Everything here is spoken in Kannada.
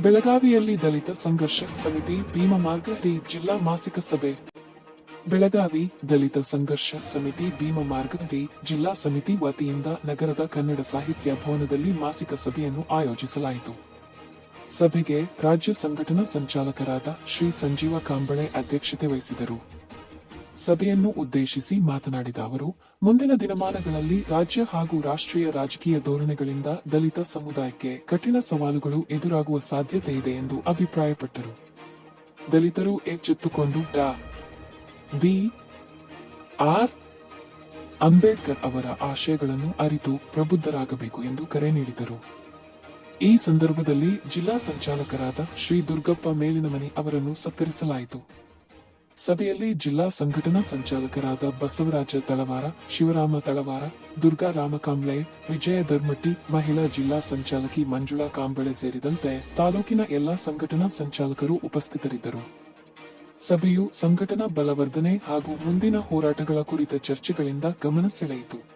ಬೆಳಗಾವಿಯಲ್ಲಿ ದಲಿತ ಸಂಘರ್ಷ ಸಮಿತಿ ಭೀಮಮಾರ್ಗ ರಿ ಜಿಲ್ಲಾ ಮಾಸಿಕ ಸಭೆ. ಬೆಳಗಾವಿ ದಲಿತ ಸಂಘರ್ಷ ಸಮಿತಿ ಭೀಮಮಾರ್ಗ ರಿ ಜಿಲ್ಲಾ ಸಮಿತಿ ವತಿಯಿಂದ ನಗರದ ಕನ್ನಡ ಸಾಹಿತ್ಯ ಭವನದಲ್ಲಿ ಮಾಸಿಕ ಸಭೆಯನ್ನು ಆಯೋಜಿಸಲಾಯಿತು. ಸಭೆಗೆ ರಾಜ್ಯ ಸಂಘಟನಾ ಸಂಚಾಲಕರಾದ ಶ್ರೀ ಸಂಜೀವ ಕಾಂಬಳೆ ಅಧ್ಯಕ್ಷತೆ ವಹಿಸಿದರು. ಸಭೆಯನ್ನು ಉದ್ದೇಶಿಸಿ ಮಾತನಾಡಿದ ಅವರು, ಮುಂದಿನ ದಿನಮಾನಗಳಲ್ಲಿ ರಾಜ್ಯ ಹಾಗೂ ರಾಷ್ಟ್ರೀಯ ರಾಜಕೀಯ ಧೋರಣೆಗಳಿಂದ ದಲಿತ ಸಮುದಾಯಕ್ಕೆ ಕಠಿಣ ಸವಾಲುಗಳು ಎದುರಾಗುವ ಸಾಧ್ಯತೆ ಇದೆ ಎಂದು ಅಭಿಪ್ರಾಯಪಟ್ಟರು. ದಲಿತರು ಎಚ್ಚೆತ್ತುಕೊಂಡು ಡಾ. ಬಿ. ಆರ್. ಅಂಬೇಡ್ಕರ್ ಅವರ ಆಶಯಗಳನ್ನು ಅರಿತು ಪ್ರಬುದ್ಧರಾಗಬೇಕು ಎಂದು ಕರೆ ನೀಡಿದರು. ಈ ಸಂದರ್ಭದಲ್ಲಿ ಜಿಲ್ಲಾ ಸಂಚಾಲಕರಾದ ಶ್ರೀ ದುರ್ಗಪ್ಪ ಮೇಲಿನಮನಿ ಅವರನ್ನು ಸತ್ಕರಿಸಲಾಯಿತು. ಸಭೆಯಲ್ಲಿ ಜಿಲ್ಲಾ ಸಂಘಟನಾ ಸಂಚಾಲಕರಾದ ಬಸವರಾಜ ತಳವಾರ, ಶಿವರಾಮ ತಳವಾರ, ದುರ್ಗಾ ರಾಮಕಾಂಬ್ಳೆ, ವಿಜಯ ಧರ್ಮಟ್ಟಿ, ಮಹಿಳಾ ಜಿಲ್ಲಾ ಸಂಚಾಲಕಿ ಮಂಜುಳಾ ಕಾಂಬಳೆ ಸೇರಿದಂತೆ ತಾಲೂಕಿನ ಎಲ್ಲಾ ಸಂಘಟನಾ ಸಂಚಾಲಕರು ಉಪಸ್ಥಿತರಿದ್ದರು. ಸಭೆಯು ಸಂಘಟನಾ ಬಲವರ್ಧನೆ ಹಾಗೂ ಮುಂದಿನ ಹೋರಾಟಗಳ ಕುರಿತ ಚರ್ಚೆಗಳಿಂದ ಗಮನ ಸೆಳೆಯಿತು.